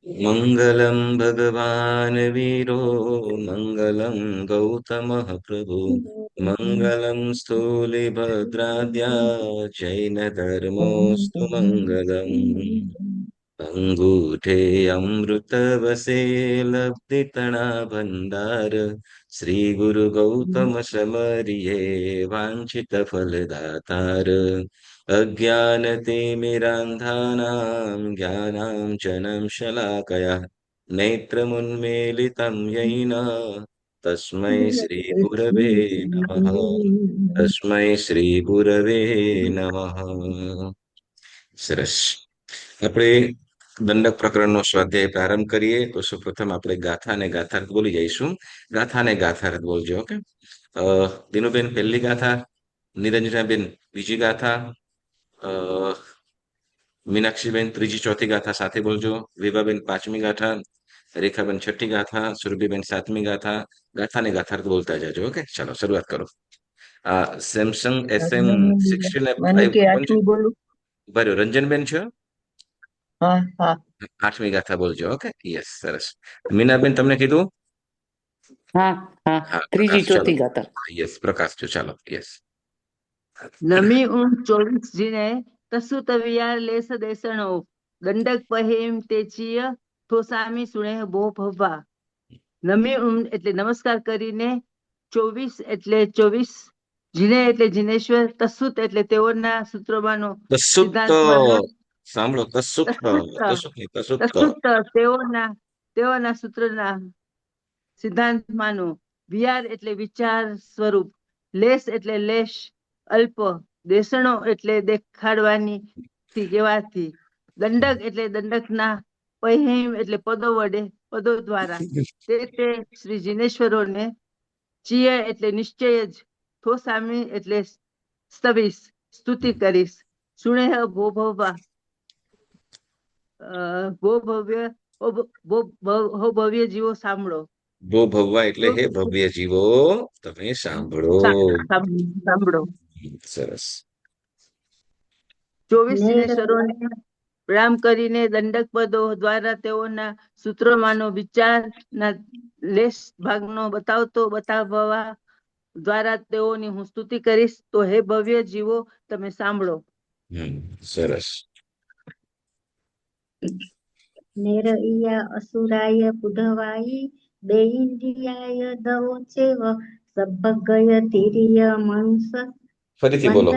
मङ्गलं भगवान् वीरो मङ्गलं गौतमः प्रभु मङ्गलं स्थूलिभद्राद्या जैनधर्मोऽस्तु मङ्गलम् अङ्गूठे अमृतवसे लब्धितणा भण्डार श्रीगुरुगौतमशमर्ये वाञ्छितफलदातार अज्ञानतिमिरान्धानां ज्ञानाञ्जनं शलाकया नेत्रमुन्मीलितं येन तस्मै श्रीगुरवे नमः तस्मै श्रीगुरवे नमः સરસ આપણે દંડક પ્રકરણનો સ્વાધ્યાય પ્રારંભ કરીએ તો સૌપ્રથમ આપણે ગાથા અને ગાથાર્થ બોલી જઈશું. ગાથા અને ગાથાર્થ બોલજો. ઓકે. દિનુબેન પહેલી ગાથા, નિરંજનાબેન બીજી ગાથા, મીનાક્ષીબેન ત્રીજી ચોથી ગાથા સાથે બોલજો. વિભાબેન પાંચમી ગાથા, રેખાબેન છઠ્ઠી ગાથા, સુરભીબેન સાતમી ગાથા. ગાથા ને ગાથાર્થ બોલતા જાજો. ઓકે, ચાલો શરૂઆત કરો. આ સેમસંગ SM 65 કોણ છે? બરાબર, રંજનબેન છે. આઠમી ગાથા બોલજો. ઓકે, યસ, સરસ. મીનાબેન તમને કીધું? હા, ત્રીજી ચોથી ગાથા. યસ, પ્રકાશ છો. ચાલો, યસ. નમી ઊંઘ 24 જીને તસુ તવિયાર લેસ દેસણો દંડક પહેમ તેચીય થોસામી સુણે બો ભવા. નમી ઊંઘ એટલે નમસ્કાર કરીને, 24 એટલે 24, જીને એટલે જીનેશ્વર, તસુત એટલે તેઓના સૂત્રોમાંનો સાંભળો, તેઓના સૂત્રના સિદ્ધાંતમાંનો, વિયાર એટલે વિચાર સ્વરૂપ, લેસ એટલે લેશ અલ્પ, દેશણો એટલે દેખાડવાની કહેવાથી, દંડક એટલે દંડકના, પહેમ એટલે પદો વડે, પદો દ્વારા, તે શ્રી જીનેશ્વરોને, ચિય એટલે નિશ્ચય જ, થોસામી એટલે સ્તવીશ સ્તુતિ કરીશ, સુણેહ ભોભવા ભવ્ય જીવો સાંભળો. ભો ભવવા એટલે હે ભવ્ય જીવો તમે સાંભળો. સરસ. 24 જીનેશ્વરોને પ્રણામ કરીને દંડક પદો દ્વારા તેઓના સૂત્રોમાંનો વિચારના લેશ ભાગનો બતાવવા દ્વારા તેઓની હું સ્તુતિ કરીશ, તો હે ભવ્ય જીવો તમે સાંભળો. સરસ. નેરઈયા અસુરાય પુઢવાઈ બેઇન્દ્રિયાય દવોચેવ સભગય તિર્ય મનુષ્ય. ફરીથી બોલો.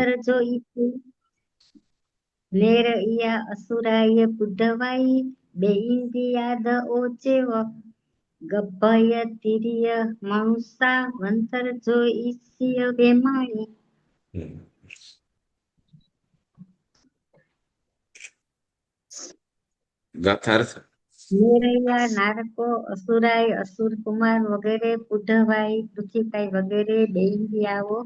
નેરઈયા અસુરાય પુઢવાઈ બેઇન્દ્રિયા દવોચેવ ગભય તિર્ય મનુષ્ય વંતર જોઈસ્ય વેમાણી. ગાથાર્થ. નેરૈયા નારકો અસુરાય અસુર કુમાર વગેરે પુઢવાઈ પૃથ્વીકાય વગેરે બેઇન્દ્રિયાઓ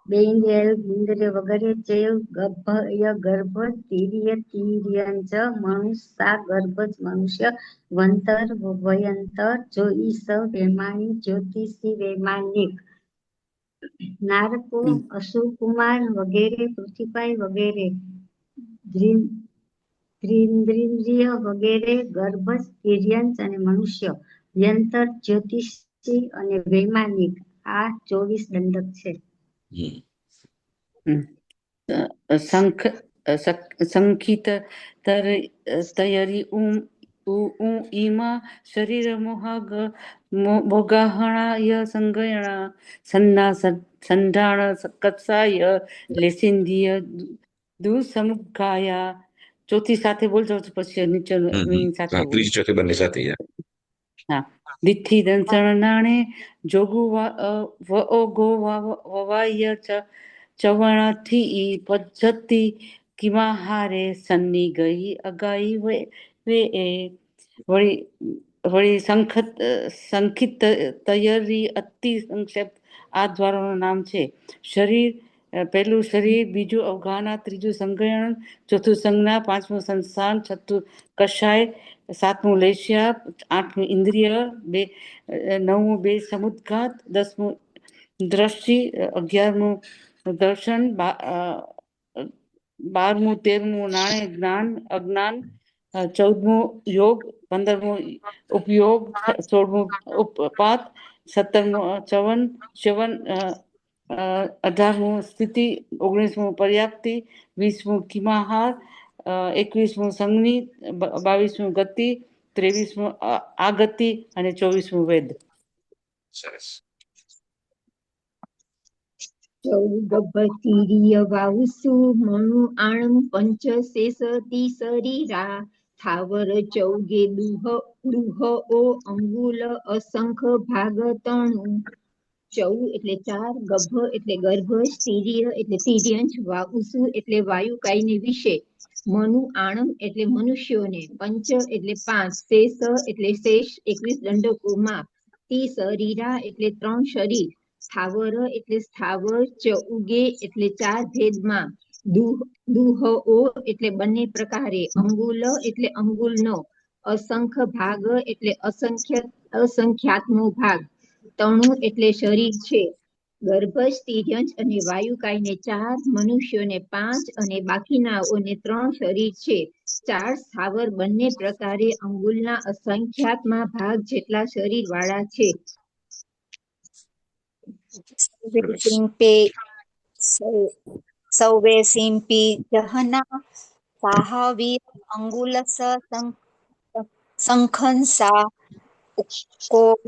ઇન્દ્રિય વગેરે ચેવ ગર્ભય ગર્ભ તિર્ય તિર્યંચ મનુષ્ય ગર્ભ મનુષ્ય વંતર વયંતર જોઈસ વેમાણી જ્યોતિષી વૈમાનિક. નારકો અસુર કુમાર વગેરે પૃથ્વીકાય વગેરે ઇન્દ્રિય વગેરે ગર્ભ તિર્યંચ અને મનુષ્ય યંત્ર જ્યોતિષી અને વૈમાનિક. આ 24 દંડક છે. સંખિત તયરી ઈમા શરીર મોગાહણાય સંગયણા સન્ના સંઢાણ કત્સાય લેસિંદિય દુસમુખાયા. ચોથી સાથે બોલજો, પછી નીચે ત્રીજી ચોથી બંને સાથે. હા. દિથિ દંસણ નાણે જોગુ વઓગો વવાય ચવણથી પજ્જતિ કિમાહારે સન્ની ગઈ અગાઈ વે વળી સંખિત તૈયારી અતિ સંક્ષેપ આ દ્વારોનું નામ છે. શરીર, પહેલું શરીર, બીજું અવગાહના, ત્રીજું સંગયન, ચોથું સંજ્ઞા, પાંચમું સંસ્થાન, છઠ્ઠું કષાય, સાતમું લેશ્યા, આઠમું ઇન્દ્રિય, નવમું બે સમુદ્ઘાત, 10મું દ્રષ્ટિ, 11મું દર્શન, 12મું 13મું નાણે જ્ઞાન અજ્ઞાન, 14મું યોગ, 15મું ઉપયોગ, 16મું ઉપપાત, 17મું ચ્યવન, 18મું સ્થિતિ, 19મું પર્યાપ્તિ, 20મું કિમાહાર, 21મું સંગની, 22મું ગતિ, 23મું આગતિ અને 24મું વેદ. સરસ. ગભતીર્ય વાવસુ મનુ આણમ પંચ શેષ શરીરા થાવર ચૌગે દુહ ઓ અંગુલ અસંખ ભાગ તણુ. ચૌ એટલે 4, ગભ એટલે ગર્ભ, સ્થિર્ય એટલે તિર્યંશ, વાઉસુ એટલે વાયુકાયને વિશે, મનુ આણમ એટલે મનુષ્યોને, પંચ એટલે 5, શેષ એટલે શેષ 21 દંડકોમાં, તિ શરીરા એટલે 3 શરીર, સ્થાવર એટલે સ્થાવર, ચઉગે એટલે 4 ભેદમાં, દુહઓ એટલે બંને પ્રકારે, અંગુલ એટલે અંગુલનો, અસંખ્ય ભાગ એટલે અસંખ્યાતનો ભાગ, તણુ એટલે શરીર છે, ગર્ભ, તિર્યંશ અને વાયુકાયને 4, મનુષ્યોને 5 અને બાકીનાઓને 3 શરીર છે. 4 સ્થાવર બંને પ્રકારે અંગુલના અસંખ્યાતમાં ભાગ જેટલા શરીર વાળા છે. સૌવેસિમ્પી જહના સાહવીર અંગુલસ સંખંસા ઉક્કોત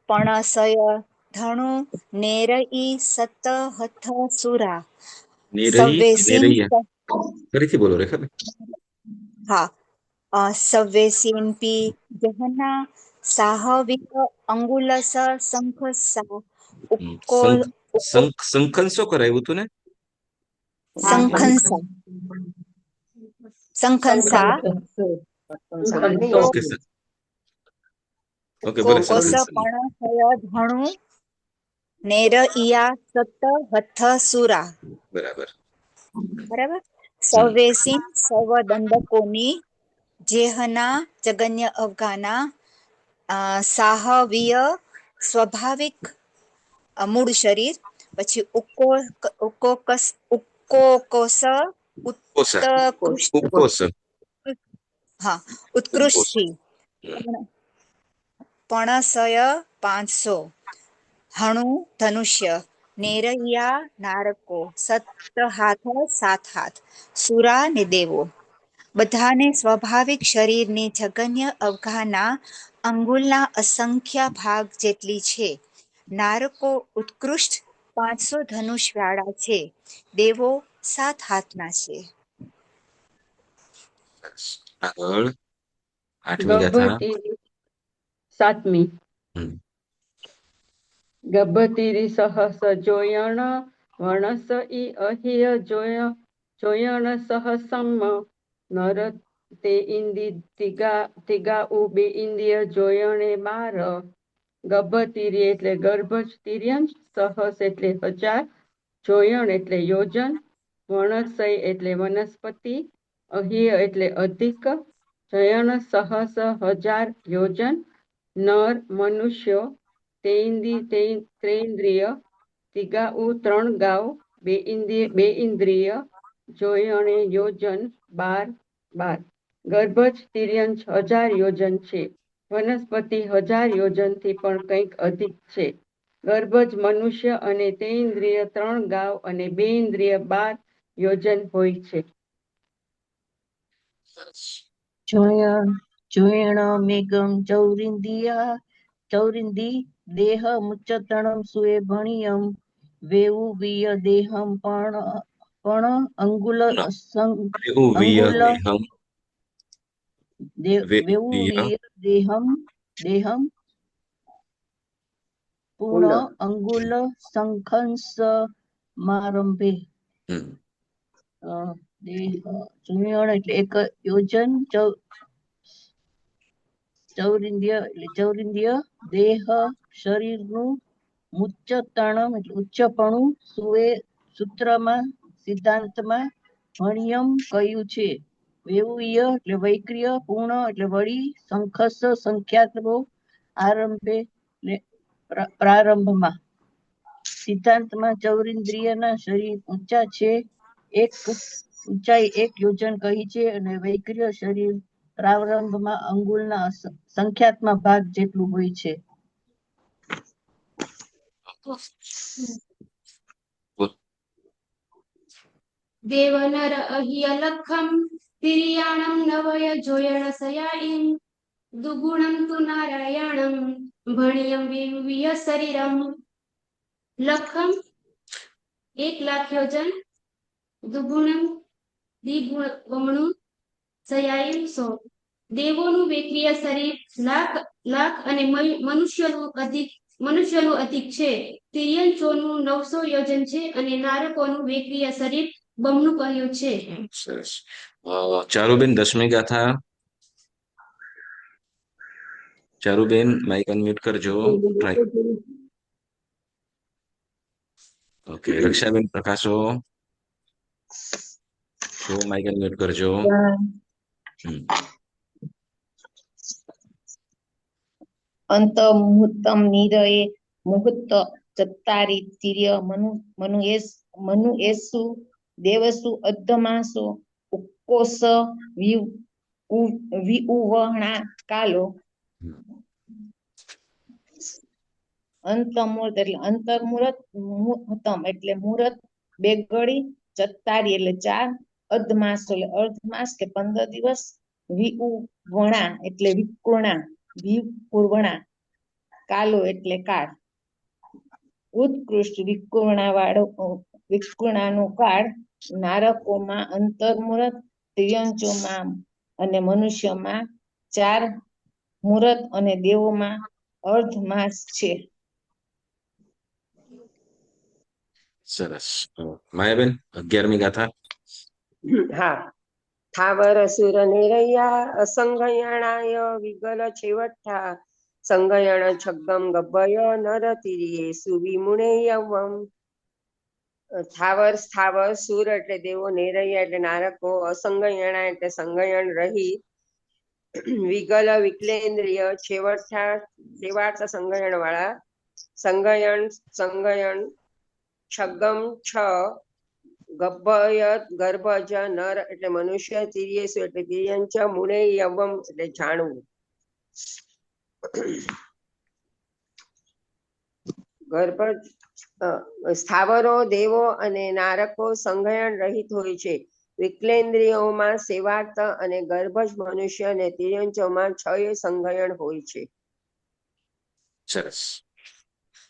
પણસય ધણુ નેરઈ સત હથ સુરા. ફરીથી બોલો રેખાબેન. હા, સવ્વેસિમ્પી જહના સાહવીર અંગુલસ સંખસા સંખન શું કરાવ્યું હતું ને? સંખંસા કોકોસ પણસય ધણુ નેરઈયા સત હથ સુરા. બરાબર. સવ્વેસિન સર્વ દંડકોની, જેહના જગન્ય અવગાના, સાહવીય સ્વાભાવિક મૂળ શરીર, પછી ઉક્કોકોસ ઉત્કૃષ્ટ, પણસય 500, હણુ ધનુષ્ય, નેરૈયા નારકો, 7 હાથ 7 હાથ, સુરા ને દેવો. બધાને સ્વાભાવિક શરીરની જગન્ય અવઘાના અંગુલના અસંખ્ય ભાગ જેટલી છે. નારકો ઉત્કૃષ્ટ 500 ધનુષવાળા છે. દેવો 7 હાથના છે. આગળ 8મી ગાથા. 7મી. ગભતીરી સહસ જોયણ વણસ ઈ અહિય જોયણ સહસમ નર તે ઇન્દી તિગા ઉબે ઇન્દ્રિય જોયણે 12. ગભતીરી એટલે ગર્ભજ, તિર્યંશ, સહસ એટલે 1000, જોયણ એટલે યોજન, વણસય એટલે વનસ્પતિ, અહિય એટલે અધિક, જયણ સહસ 1000 યોજન, નર મનુષ્યો, ત્રેન્દ્રિય, તિગાઉ 3 ગાઉ, બે ઇન્દ્રિય, જોયણે યોજન 12. ગર્ભજ તિર્યંશ 1000 યોજન છે. વનસ્પતિ 1000 યોજનથી પણ કંઈક અધિક છે. ગર્ભજ મનુષ્ય અને તેન્દ્રિય 3 ગાઉ અને 2 ઇન્દ્રિય 12 યોજન હોય છે. જોયણ મેઘમ ચૌરિંદી દેહ મુચ્ચતણમ સુએ ભણિયમ વેઉ વિય દેહમ પણ અંગુલ વેઉ વિય દેહમ પૂર્ણ અંગુલ સંખંસ મારંભે. જોયણ એટલે 1 યોજન, ચૌરિંદ્ય દેહ શરીરનું, મુચ્ચતણમ એટલે ઉચ્ચપણું, સુએ સૂત્રમાં સિદ્ધાંતમાં, ભણિયમ કહ્યું છે, વેઉય એટલે વૈક્રિય, પૂર્ણ એટલે વળી, સંખસ સંખ્યાતનો, આરંભે પ્રારંભમાં. સિદ્ધાંતમાં ચૌરિન્દ્રિયના શરીર ઊંચા છે, ઊંચાઈ 1 યોજન કહી છે અને વૈક્રિય શરીર પ્રારંભમાં અંગુલના સંખ્યાત્મક ભાગ જેટલું હોય છે. દેવનર અહિયલખમ તિર્યાણમ નવય જોયણ સયાઈમ દુગુણમ તુ નારાયણમ ભણ્યમ વિય શરીરમ. લખમ 1,00,000 યોજન, દુગુણમ દ્વિગુણું, સયાઈમ 100. દેવોનું વેક્રિય શરીર લાખ અને મનુષ્યનું અધિક છે. તિર્યંચોનું 900 યોજન છે અને નારકોનું વેક્રિય શરીર બમણું કહ્યું છે. સરસ. ચારુબેન, દસમી ગાથા. ચારુબેન, માઇક અનમ્યુટ કરજો. ઓકે. રક્ષાબેન, પ્રકાશો છો, માઇક અનમ્યુટ કરજો. અંત મુહૂર્તમ નિરયે મુહૂર્ત ચત્તારી તિર્ય મનુએસુ દેવસુ અધમાસો ઉક્કોસ વિઉવહણા કાલો. અંતમુહૂર્ત એટલે અંતર્મુહૂર્ત, મુહૂર્તમ એટલે મુહૂર્ત, બે ઘડી, ચત્તારી એટલે 4, અધમાસ એટલે અર્ધમાસ કે 15 દિવસ, વિઉવણા એટલે વિકુર્વણા, કાલો એટલે કાળ. ઉત્કૃષ્ટ વિકુર્ણાનો કાળ, નારકોમાં અંતર્મુહૂર્ત, તિર્યંચોમાં અને મનુષ્યમાં 4 મુહૂર્ત અને દેવોમાં અર્ધમાસ છે. સરસ. માયાબેન, 11મી ગાથા. હા. થાવર સુર નિરયા અસંગયણાય વિગલ છેવઠા સંગયણ છગ્ગમ ગભય નર તિર્યે સુવિમુણે યવમ. સ્થાવર સુર એટલે દેવો, નિરયા એટલે નારકો, અસંગયણા એટલે સંગયણ રહી, વિગલ વિકલેન્દ્રિય છેવાટ સંગયણ વાળા, સંગયણ છગ્ગમ 6, ગર્ભજ નર એટલે મનુષ્ય, તિર્યેસુ એટલે તિર્યંચ, મુણે યવમ એટલે જાણવું. સ્થાવરો, દેવો અને નારકો સંગયણ રહિત હોય છે. વિકલેન્દ્રિયોમાં સેવાર્થ અને ગર્ભજ મનુષ્ય અને તિર્યંચોમાં 6 સંગયણ હોય છે. સરસ.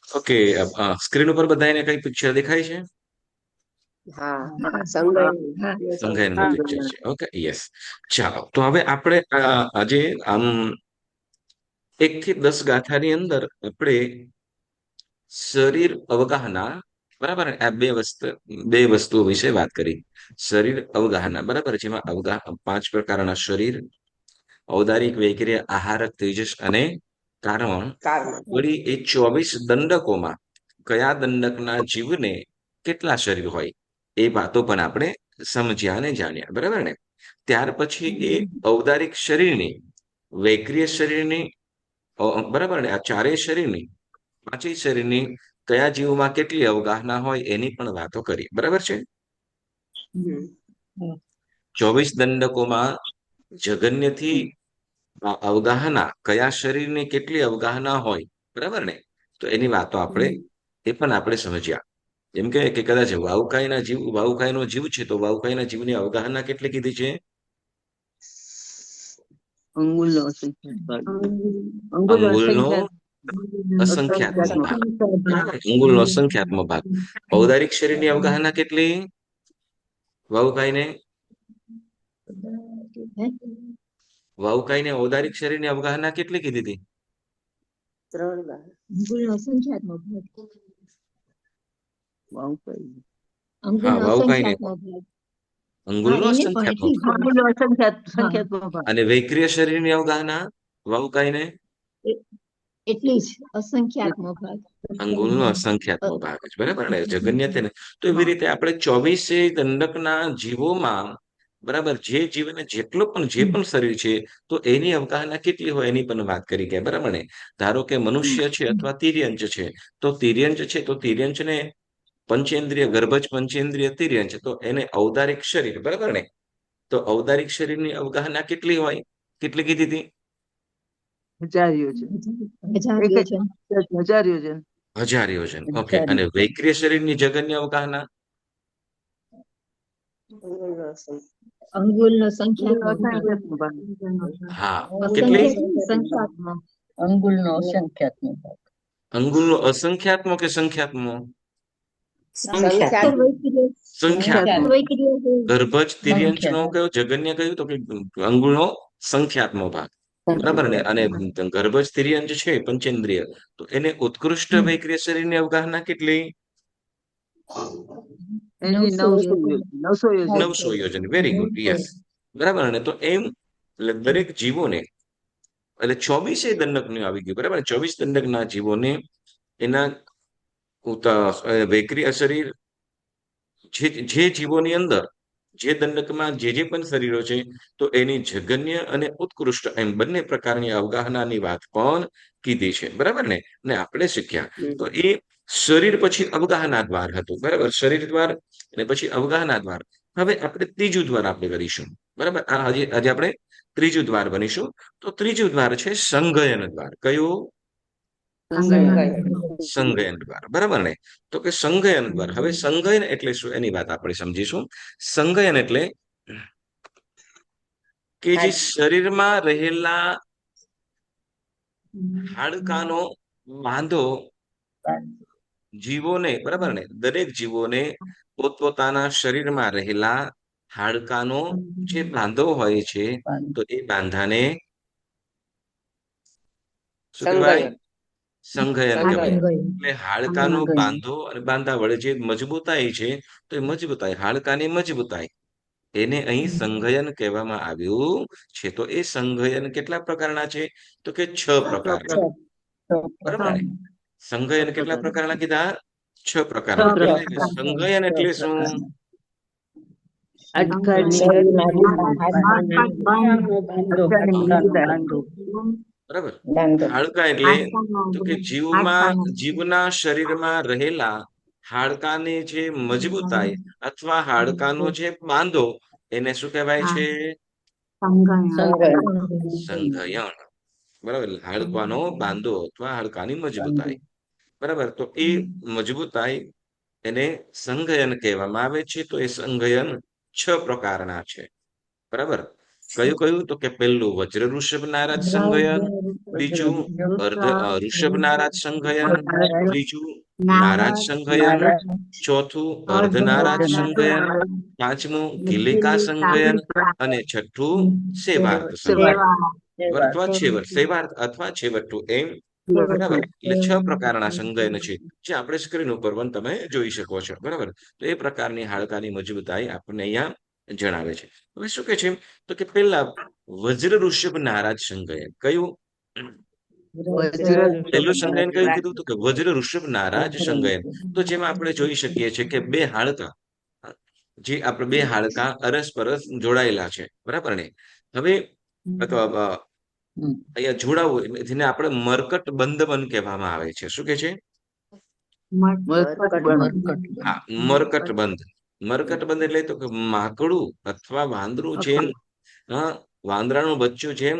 ઓકે. સ્ક્રીન ઉપર બધાને કઈ પિક્ચર દેખાય છે? હા, સંગયન સંગયનનું પિક્ચર છે. Okay, yes. ચાલો, તો હવે આપણે આજે આમ 1 થી 10 ગાથાની અંદર આપણે શરીર અવગાહના, બરાબર, આ બે વસ્તુઓ વિશે વાત કરી. શરીર અવગાહના, બરાબર, જેમાં 5 પ્રકારના શરીર, ઔદારિક, વૈક્રિય, આહારક, તેજસ અને કારણ. વળી એ 24 દંડકોમાં કયા દંડકના જીવને કેટલા શરીર હોય એ વાતો પણ આપણે સમજ્યા અને જાણ્યા, બરાબર ને. ત્યાર પછી એ ઔદારિક શરીરની, વૈક્રિય શરીરની, બરાબર ને, આ 4 શરીરની, 5 શરીરની કયા જીવમાં કેટલી અવગાહના હોય એની પણ વાતો કરી, બરાબર છે. 24 દંડકોમાં જગન્યથી અવગાહના કયા શરીરની કેટલી અવગાહના હોય, બરાબર ને, તો એની વાતો આપણે પણ આપણે સમજ્યા. જેમ કે કદાચ વાઉકાઈનો જીવ છે તો વાઉકાઈના જીવની અવગાહના કેટલી કીધી છે? અંગુલનો અસંખ્યાત્મક ભાગ, અંગુલનો અસંખ્યાત્મક ભાગ. ઔદારિક શરીરની અવગાહના કેટલી વાઉકાઈને ઔદારિક શરીરની અવગાહના કેટલી કીધી હતી? 3 વાર. અંગુલનો અસંખ્યાત્મક ભાગ. અને વૈક્રિય શરીરની અવગાહના વાઉકાઈને એટલી જ અસંખ્યાત્મક ભાગ, અંગુલનો અસંખ્યાત્મક ભાગ છે, બરાબર ને, જગન્ય ને. તો એવી રીતે આપણે 24 દંડકના જીવોમાં, બરાબર, જે જીવને જે પણ શરીર છે તો એની અવગાહના કેટલી હોય એની પણ વાત કરી ગયા, બરાબર ને. ધારો કે મનુષ્ય છે અથવા તિર્યંચ છે, તો તિર્યંચને પંચેન્દ્રિય, ગર્ભજ પંચેન્દ્રિય તિર્યંચ, તો એને ઔદારિક શરીર, બરાબર ને. તો ઔદારિક શરીરની અવગાહના કેટલી હોય? કેટલી કીધી હતી? 1000 યોજન. હજાર એક યોજન. 1000 યોજન. 1000 યોજન. ઓકે. અને વૈક્રિય શરીરની જગન્ય અવગાહના અંગુલનો સંખ્યાત્મક ભાગ. અસંખ્યાત્મક ભાગ. હા કેટલી? સંખ્યાત્મક. અંગુલનો અસંખ્યાત્મક ભાગ. અંગુલનો અસંખ્યાત્મક કે સંખ્યાત્મક? સંખ્યાત્મક. સંખ્યાત્મક. ગર્ભજ તિર્યંશનો કયો જગન્ય કયું? તો કે અંગુલનો સંખ્યાત્મક ભાગ. બરાબર ને? અને ગર્ભજ તિર્યંશ છે પંચેન્દ્રિય, તો એને ઉત્કૃષ્ટ વૈક્રિય શરીરની અવગાહના કેટલી? એની 900 યોજન. 900 યોજન. Very good. યસ. બરાબર ને? તો એમ એટલે દરેક જીવોને, એટલે 24 દંડકનું આવી ગયું. બરાબર? 24 દંડકના જીવોને એના વૈક્રિય શરીર, જે જીવોની અંદર જે દંડકમાં જે પણ શરીરો છે, તો એની જગન્ય અને ઉત્કૃષ્ટ એમ બંને પ્રકારની અવગાહનાની વાત પણ કીધી છે. બરાબર ને? અને આપણે શીખ્યા તો એ શરીર પછી અવગાહના દ્વાર હતું. બરાબર? શરીર દ્વાર અને પછી અવગાહના દ્વાર. હવે આપણે ત્રીજું દ્વાર આપણે કરીશું. બરાબર? આજે આપણે ત્રીજું દ્વાર બનીશું. તો ત્રીજું દ્વાર છે સંગયન દ્વાર. કયું? સંગયન દ્વાર. બરાબર ને? તો કે સંગયન દ્વાર. હવે સંગયન એટલે શું એની વાત આપણે સમજીશું. સંગયન એટલે કે જે શરીરમાં રહેલા હાડકાનો બાંધો જીવોને, બરાબર ને, દરેક જીવોને પોતપોતાના શરીરમાં રહેલા હાડકાનો જે બાંધો હોય છે, તો એ બાંધાને શું કહેવાય? સંગયન કહેવાય. એટલે હાડકાનો બાંધો અને બાંધા વડે જે મજબૂતાઈ છે, તો એ મજબૂતાઈ, હાડકાની મજબૂતાઈ, એને અહીં સંગયન કહેવામાં આવ્યું છે. તો એ સંગયન કેટલા પ્રકારના છે? તો કે 6 પ્રકારના. બરાબર ને? સંગયન કેટલા પ્રકારના કીધા? 6 પ્રકારના. એટલે સંગયન એટલે શું? બરાબર. હાડકા એટલે તો કે જીવના શરીરમાં રહેલા હાડકાની જે મજબૂતાઈ અથવા હાડકાનો જે બાંધો, એને શું કહેવાય છે? સંગયન. બરાબર. હાડકાનો બાંધો અથવા હાડકાની મજબૂતાઈ. બરાબર. તો એ મજબૂતાઈ એને સંગયન કહેવામાં આવે છે. તો એ સંગયન 6 પ્રકારના છે. બરાબર. કયું? તો કે પહેલું વજ્ર ઋષભ નારાજ સંગયન, બીજું ઋષભ નારાજ સંગયન, ત્રીજું નારાજ સંગયન, ચોથું અર્ધ નારાજ સંગયન, પાંચમું કિલિકા સંગયન અને છઠ્ઠું સેવાર્થ સંગયન અથવા છેવટું એમ. બરાબર. એટલે 6 પ્રકારના સંગયન છે, જે આપણે સ્ક્રીન ઉપર પણ તમે જોઈ શકો છો. બરાબર. તો એ પ્રકારની હાડકાની મજબૂતાઈ આપણને અહીંયા જણાવે છે. હવે શું કે છે? તો કે પહેલા વજ્ર ઋષભ નારાજ સંગયન. કયું? પહેલું સંગયન કયું કીધું? તો કે વજ્ર ૃષભ નારાજ સંગયન. તો જેમાં આપણે જોઈ શકીએ છીએ કે બે હાડકા અરસપરસ જોડાયેલા છે. બરાબર ને? હવે અહીંયા જોડાવું, જેને આપણે મરકટ બંધન કહેવામાં આવે છે. શું કે છે? હા, મરકટ બંધ. મરકટ બંધ એટલે તો કે માકડું અથવા વાંદરું જેમ, વાંદરાનું બચ્ચું જેમ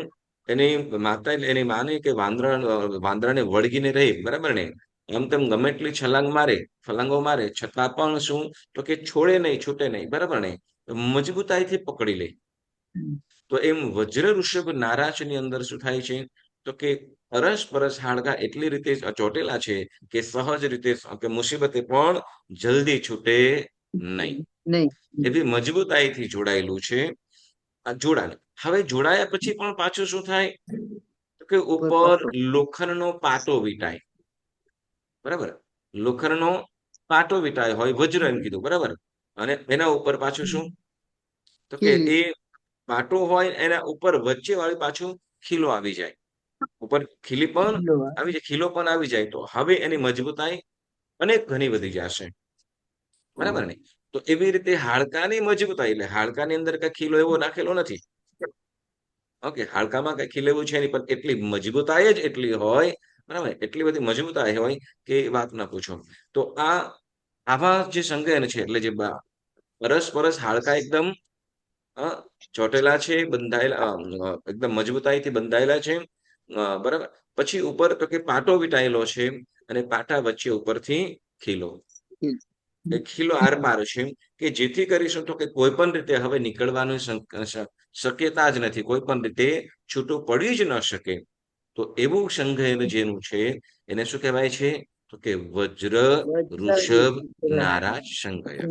એની માતા એની માને કે વાંદરાને વળગીને રહે. બરાબર ને? આમ તેમ ગમે એટલી ફલાંગો મારે છતાં પણ શું? તો કે છોડે નહીં, છૂટે નહીં. બરાબર ને? મજબૂતાઈથી પકડી લે. તો એમ વજ્ર ઋષભ નારાજની અંદર શું થાય છે? તો કે અરસપરસ હાડકા એટલી રીતે ચોટેલા છે કે સહજ રીતે કે મુસીબતે પણ જલ્દી છૂટે નહીં. એવી મજબૂતાઈથી જોડાયેલું છે આ જોડાણ. હવે જોડાયા પછી પણ પાછું શું થાય? તો કે ઉપર લોખંડનો પાટો વીંટાય. બરાબર. લોખંડનો પાટો વીંટાય હોય, વજ્ર એમ કીધું. બરાબર. અને એના ઉપર પાછું શું? તો કે એ પાટો હોય, એના ઉપર વચ્ચે વાળી પાછું ખીલો આવી જાય. ઉપર ખીલી પણ આવી જાય, ખીલો પણ આવી જાય. તો હવે એની મજબૂતાઈ અનેક ઘણી વધી જશે. બરાબર ને? તો એવી રીતે હાડકાની મજબૂતાઈ, એટલે હાડકાની અંદર કઈ ખીલો એવો નાખેલો નથી. ઓકે, હાડકામાં કઈ ખીલ એવું છે નહીં, પણ એટલી મજબૂતાઈ જ એટલી હોય. બરાબર. એટલી બધી મજબૂતાઈ હોય કે વાત ના પૂછો. તો આવા જે સંગયન છે, એટલે જે પરસ્પરસ હાડકા એકદમ ચોટેલા છે, બંધાયેલા એકદમ મજબૂતાઈથી બંધાયેલા છે, બરાબર. પછી ઉપર તો કે પાટો વીંટાયેલો છે અને પાટા વચ્ચે ઉપરથી ખીલો, એ ખીલો આરપાર છે, કે જેથી કરીશું તો કે કોઈ પણ રીતે હવે નીકળવાની શક્યતા જ નથી, કોઈ પણ રીતે છૂટું પડી જ ન શકે. તો એવું સંઘયન જેનું છે એને શું કહેવાય છે? તો કે વજ્ર ઋષભ નારાજ સંઘયન.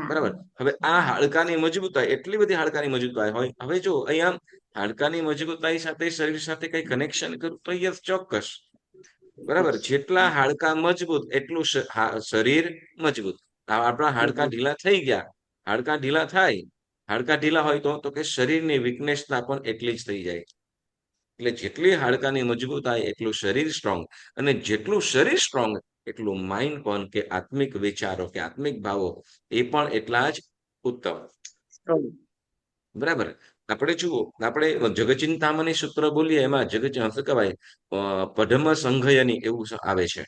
બરાબર. હવે આ હાડકાની મજબૂતાઈ, એટલી બધી હાડકાની મજબૂતાઈ હોય. હવે જો અહીંયા હાડકાની મજબૂતાઈ સાથે શરીર સાથે કઈ કનેક્શન કરું તો યસ, ચોક્કસ. બરાબર. જેટલા હાડકા મજબૂત એટલું શરીર મજબૂત. આપણા હાડકા ઢીલા થઈ ગયા, હાડકા ઢીલા થાય, હાડકા ઢીલા હોય તો કે શરીરની વીકનેસતા પણ એટલી જ થઈ જાય. એટલે જેટલી હાડકાની મજબૂતાઈ એટલું શરીર સ્ટ્રોંગ, અને જેટલું શરીર સ્ટ્રોંગ એટલું માઇન્ડ પણ, કે આત્મિક વિચારો કે આત્મિક ભાવો એ પણ એટલા જ ઉત્તમ. બરાબર. આપણે જુઓ, આપણે જગચિંતામણી સૂત્ર બોલીએ એમાં શું કહેવાય, પઢમ સંઘયની એવું આવે છે.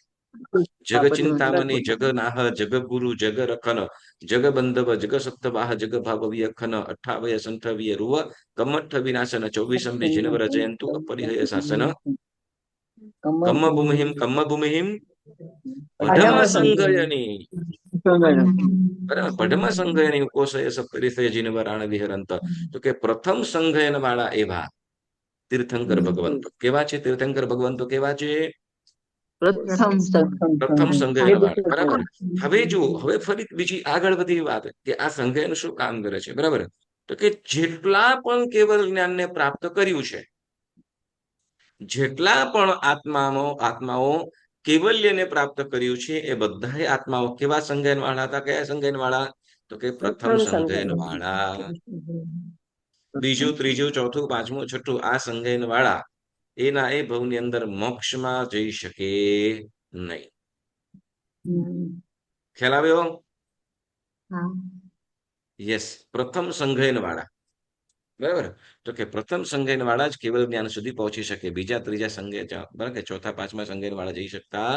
જગચિંતામણી જગનાહ જગગુરુ જગરખન જગબંધવ જગસપ્તવાહ જગભાવવીય ખન 28 સંઠવીય રૂવ કમઠ વિનાશન 24 જીનવર જયંતુ અપરિહય શાસન કમ્મભૂમિહિમ પઢમ સંઘયની. બરાબર. પઢમ સંઘયની કોશય સપરિસય જીનવરાણ વિહરંત. તો કે પ્રથમ સંઘયન વાળા એવા તીર્થંકર ભગવંતો કેવા છે? તીર્થંકર ભગવંતો કેવા છે? પ્રથમ સંઘયન વાળા. બરાબર. હવે જુઓ, હવે ફરી બીજી આગળ બધી વાત કે આ સંઘયન શું કામ કરે છે? બરાબર. તો કે જેટલા પણ કેવલ જ્ઞાનને પ્રાપ્ત કર્યું છે, જેટલા પણ આત્માઓ કેવલ્યને પ્રાપ્ત કર્યું છે, એ બધા આત્માઓ કેવા સંઘયન વાળા હતા? કયા સંઘયન વાળા? તો કે પ્રથમ સંઘયન વાળા. બીજું, ત્રીજું, ચોથું, પાંચમું, છઠ્ઠું આ સંઘયન વાળા એના એ ભવની અંદર મોક્ષમાં જઈ શકે નહીં. ખ્યાલ આવ્યો? યસ, પ્રથમ સંઘયન વાળા. બરાબર. તો કે પ્રથમ સંઘયન વાળા જ કેવલ જ્ઞાન સુધી પહોંચી શકે. બીજા, ત્રીજા સંઘયન, બરાબર, કે ચોથા, પાંચમા સંઘયન વાળા જઈ શકતા.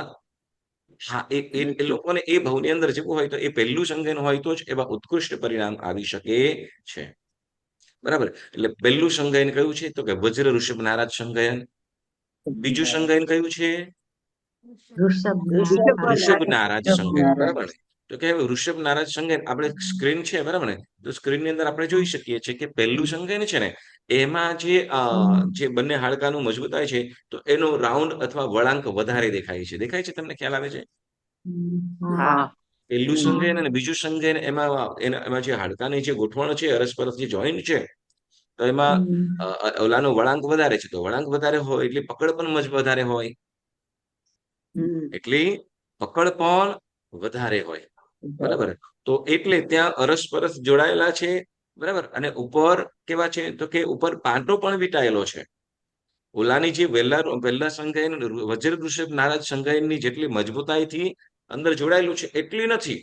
હા, એ લોકોને એ ભવની અંદર જવું હોય તો એ પહેલું સંઘયન હોય તો જ એવા ઉત્કૃષ્ટ પરિણામ આવી શકે છે. બરાબર. એટલે પહેલું સંઘયન કયું છે? તો કે વજ્ર ઋષભ નારાજ સંઘયન. બીજું સંઘયન કયું છે? ઋષભ નારાજ સંઘયન. બરાબર. તો કે ઋષભ નારાજ સંઘયન આપણે સ્ક્રીન છે, બરાબર ને? તો સ્ક્રીન ની અંદર આપણે જોઈ શકીએ છીએ કે પહેલું સંઘયન છે ને, એમાં જે બંને હાડકાનું મજબૂતાઈ છે, તો એનો રાઉન્ડ અથવા વળાંક વધારે દેખાય છે. દેખાય છે? તમને ખ્યાલ આવે છે? પહેલું સંઘયન અને બીજું સંઘયન, એમાં જે હાડકાની જે ગોઠવણ છે, અરસપરસ જે જોઈન્ટ છે, તો એમાં ઓલાનો વળાંક વધારે છે. તો વળાંક વધારે હોય એટલે પકડ પણ વધારે હોય, એટલી પકડ પણ વધારે હોય. બરાબર. તો એટલે ત્યાં અરસપરસ જોડાયેલા છે. બરાબર. અને ઉપર કેવા છે? તો કે ઉપર પાટો પણ વીંટાયેલો છે. ઓલાની જે પહેલા સંઘયન વજ્ર ઋષભ નારાજ સંઘયનની જેટલી મજબૂતાઈથી અંદર જોડાયેલું છે એટલી નથી,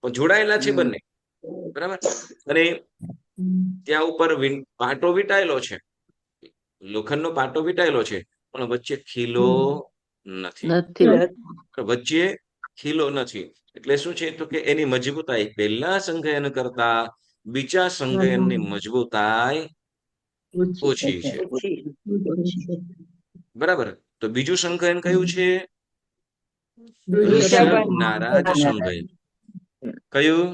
પણ જોડાયેલા છે બંને. બરાબર. અને ત્યાં ઉપર પાટો વીંટાયેલો છે, લોખંડનો પાટો વીંટાયેલો છે, પણ વચ્ચે ખીલો નથી. વચ્ચે ખીલો નથી. એટલે શું છે? તો કે એની મજબૂતાઈ પહેલા સંઘયન કરતા બીજા સંઘયનની મજબૂતાઈ ઓછી છે. બરાબર. તો બીજું સંઘયન કયું છે? ઋષભ નારાજ સંઘયન. કયું?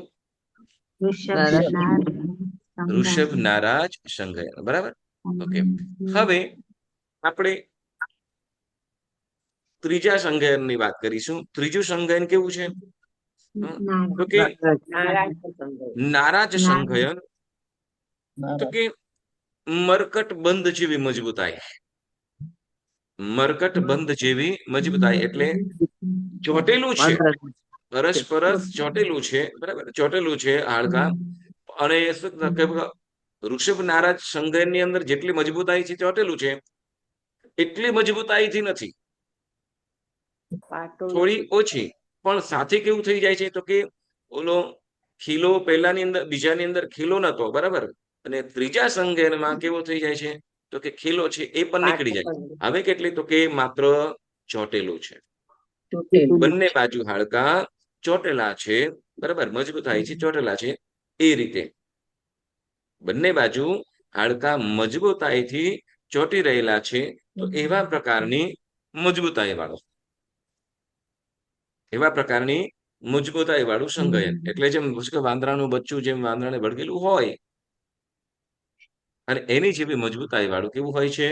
ઋષભ નારાજ સંઘયન. બરાબર. ઓકે. હવે આપણે ત્રીજા સંઘયનની વાત કરીશું. ત્રીજું સંઘયન કેવું છે? તો કે નારાજ સંઘયન. તો કે મરકટ બંધ જેવી મજબૂતાઈ. મરકટ બંધ જેવી મજબૂતાઈ એટલે ચોટેલું છે, પરસ્પરસ ચોટેલું છે. બરાબર. ચોટેલું છે હાડકા. અને ઋષભ નારાજ સંઘયન ની અંદર જેટલી મજબૂતાઈ છે ચોટેલું છે, એટલી મજબૂતાઈથી નથી, થોડી ઓછી. પણ સાથે કેવું થઈ જાય છે? તો કે ઓલો ખીલો પહેલાની અંદર, બીજાની અંદર ખીલો નતો. બરાબર. અને ત્રીજા સંઘયનમાં કેવો થઈ જાય છે? તો કે ખીલો છે એ પણ નીકળી જાય. હવે કેટલી? તો કે માત્ર ચોટેલું છે. બંને બાજુ હાડકા ચોટેલા છે. બરાબર, મજબૂતાઈ છે, ચોટેલા છે, એ રીતે બંને બાજુ હાડકા મજબૂતાઈથી ચોંટી રહેલા છે, તો એવા પ્રકારની મજબૂતાઈ વાળું સંગયન, એટલે જેમ વાંદરાનું બચ્ચું જેમ વાંદરાને વળગેલું હોય અને એની જેવી મજબૂતાઈ વાળું કેવું હોય છે,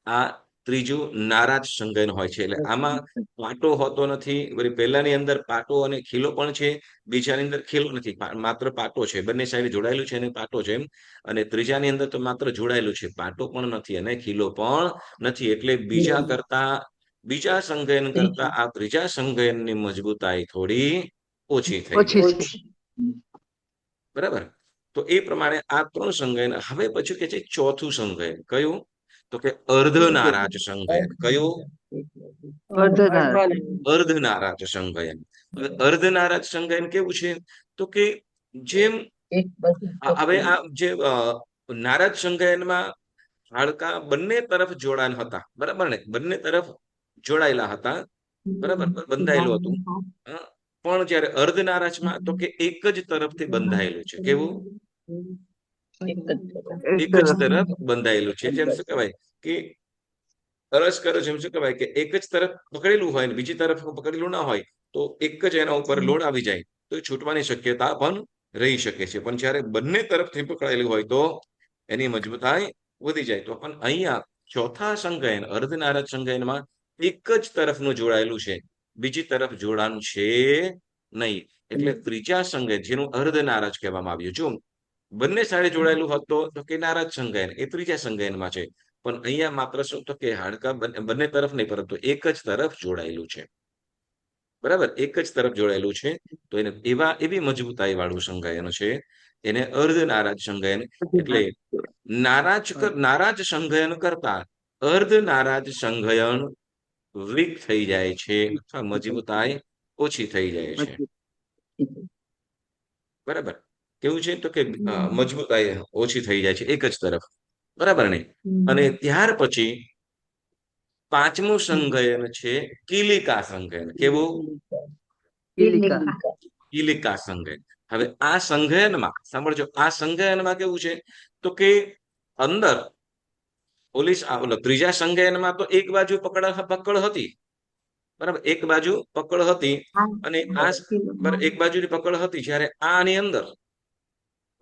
આ ત્રીજું નારાજ સંગયન હોય છે. એટલે આમાં પાટો હોતો નથી, વળી પહેલાની અંદર પાટો અને ખીલો પણ છે, બીજાની અંદર ખીલો નથી, માત્ર પાટો છે, બંને સાઈડ જોડાયેલું છે અને પાટો છે, અને ત્રીજાની અંદર તો માત્ર જોડાયેલું છે, પાટો પણ નથી અને ખીલો પણ નથી. એટલે બીજા સંગયન કરતા આ ત્રીજા સંગયનની મજબૂતાઈ થોડી ઓછી થઈ જાય છે. બરાબર, તો એ પ્રમાણે આ 3 સંગયન. હવે પછી કે છે ચોથું સંગયન, કયું? તો કે અર્ધનારાજ સંગયન. કયું? અર્ધનારાજ સંગયન. અર્ધનારાજ સંગયન કેવું છે? તો કે જેમ હવે આ જે નારાજ સંગયનમાં હાડકા બંને તરફ જોડાણ હતા, બરાબર ને, બંને તરફ જોડાયેલા હતા, બરાબર, બંધાયેલું હતું. પણ જયારે અર્ધનારાજમાં તો કે એક જ તરફથી બંધાયેલું છે. કેવું? એક જ તરફ બંધાયેલું છે. જેમ શું કહેવાય કે અરસ કરો, જેમ શું કહેવાય કે એક જ તરફ પકડેલું હોય ને બીજી તરફ પકડેલું ના હોય, તો એક જ એના ઉપર લોડ આવી જાય તો એ છૂટવાની શક્યતા પણ રહી શકે છે. પણ જ્યારે બંને તરફથી પકડાયેલું હોય તો એની મજબૂતાઈ વધી જાય. તો પણ અહીંયા ચોથા સંગયન, અર્ધનારાજ સંગયનમાં એક જ તરફનું જોડાયેલું છે, બીજી તરફ જોડાણ છે નહીં. એટલે ત્રીજા સંગયન, જેનું અર્ધનારાજ કહેવામાં આવ્યું, જો બંને સાઈડે જોડાયેલું હોત તો કે નારાજ સંગયન, એ ત્રીજા સંગયનમાં છે. પણ અહીંયા માત્ર શું, તો કે હાડકા બંને તરફ નહીં, પરંતુ એક જ તરફ જોડાયેલું છે. બરાબર, એક જ તરફ જોડાયેલું છે, તો એને એવી મજબૂતાઈ વાળું સંગયન છે, એને અર્ધનારાજ સંગયન. એટલે નારાજ સંગયન કરતા અર્ધનારાજ સંગયન વીક થઈ જાય છે, અથવા મજબૂતાઈ ઓછી થઈ જાય છે. બરાબર, કેવું છે? તો કે મજબૂતાઈ ઓછી થઈ જાય છે એક જ તરફ, બરાબર ને. અને ત્યાર પછી પાંચમું સંગયન છે કિલિકા સંગયન. કેવું? કિલિકા સંગયન. હવે આ સંગયનમાં સાંભળજો, આ સંગયનમાં કેવું છે, તો કે અંદર ત્રીજા સંગયનમાં તો એક બાજુ પકડ હતી, બરાબર, એક બાજુ પકડ હતી, અને એક બાજુની પકડ હતી. જ્યારે આની અંદર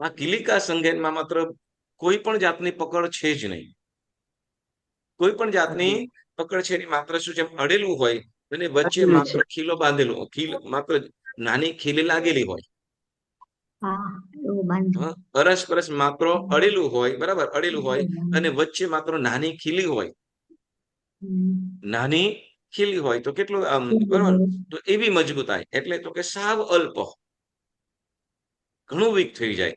આ કિલિકા સંગયનમાં માત્ર કોઈ પણ જાતની પકડ છે જ નહીં. કોઈ પણ જાતની પકડ છે નહીં, માત્ર શું છે, અડેલું હોય અને વચ્ચે માત્ર ખીલો બાંધેલો, માત્ર નાની ખીલી લાગેલી હોય, અરસપરસ માત્ર અડેલું હોય, બરાબર, અડેલું હોય, અને વચ્ચે માત્ર નાની ખીલી હોય, નાની ખીલી હોય, તો કેટલું બરાબર, તો એવી મજબૂતાઈ. એટલે તો કે સાવ અલ્પ, ઘણું વીક થઈ જાય,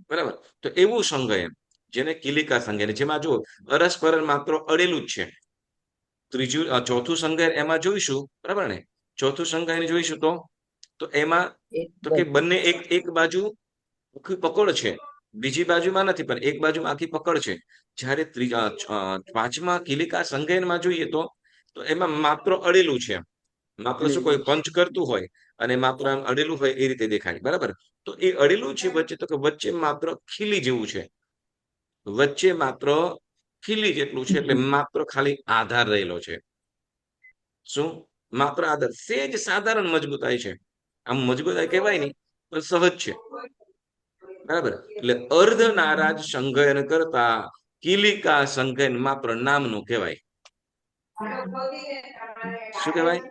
બરાબર. તો એવું સંગયન, જેને કિલિકા સંગયન, જેમાં જો અરસપરસ માત્ર અડેલું જ છે. ચોથું સંગયન એમાં જોઈશું, બરાબર ને, ચોથું સંગયન જોઈશું તો એમાં તો કે બંને એક બાજુ આખી પકડ છે, બીજી બાજુમાં નથી, પણ એક બાજુ આખી પકડ છે. જ્યારે પાંચમા કિલિકા સંગયનમાં જોઈએ તો એમાં માત્ર અડેલું છે, માત્ર શું કોઈ પંચ કરતું હોય અને માત્ર આમ અડેલું હોય એ રીતે દેખાય, બરાબર. તો એ અડેલું છે વચ્ચે, તો કે વચ્ચે માત્ર ખીલી જેવું છે, વચ્ચે માત્ર ખીલી જેટલું છે. એટલે માત્ર ખાલી આધાર રહેલો છે. શું? માત્ર આધાર, સેજ સાધારણ મજબૂતાઈ છે. આમ મજબૂતાઈ કહેવાય નહીં, પણ સહજ છે, બરાબર. એટલે અર્ધનારાજ સંગયન કરતા કિલિકા સંગયન માત્ર નામનું કહેવાય. શું કહેવાય?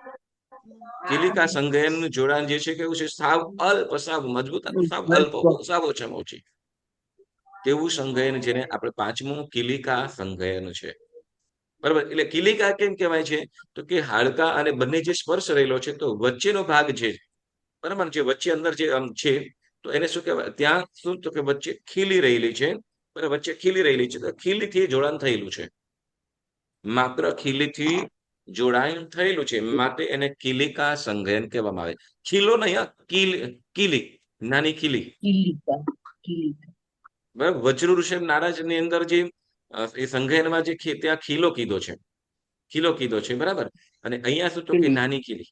કિલિકા સંગયન નું જોડાણ જે છે કેવું છે, સાવ અલ્પ, સાવ મજબૂત, સાવ અલ્પ, સાવ ઓછામાં ઓછી. તેવું સંગયન જેને આપણે પાંચમું કિલિકા સંગયન છે, બરાબર. એટલે કિલિકા કેમ કહેવાય છે, તો કે હાડકા અને બંને જે સ્પર્શ રહેલો છે, તો વચ્ચેનો ભાગ છે, બરાબર, જે વચ્ચે અંદર જે છે, તો એને શું કહેવાય, ત્યાં શું, તો કે વચ્ચે ખીલી રહેલી છે, બરાબર, વચ્ચે ખીલી રહેલી છે, તો ખીલીથી જોડાણ થયેલું છે, માત્ર ખીલીથી જોડાણ થયેલું છે, માટે એને કિલિકા સંગયન કહેવામાં આવે. ખીલો નહીં, કીલી, નાની ખીલી, બરાબર. વજ્ર ઋષભ નારાજ ની અંદર જે એ સંગયનમાં જે ત્યાં ખીલો કીધો છે, બરાબર. અને અહીંયા શું, તો કે નાની ખીલી,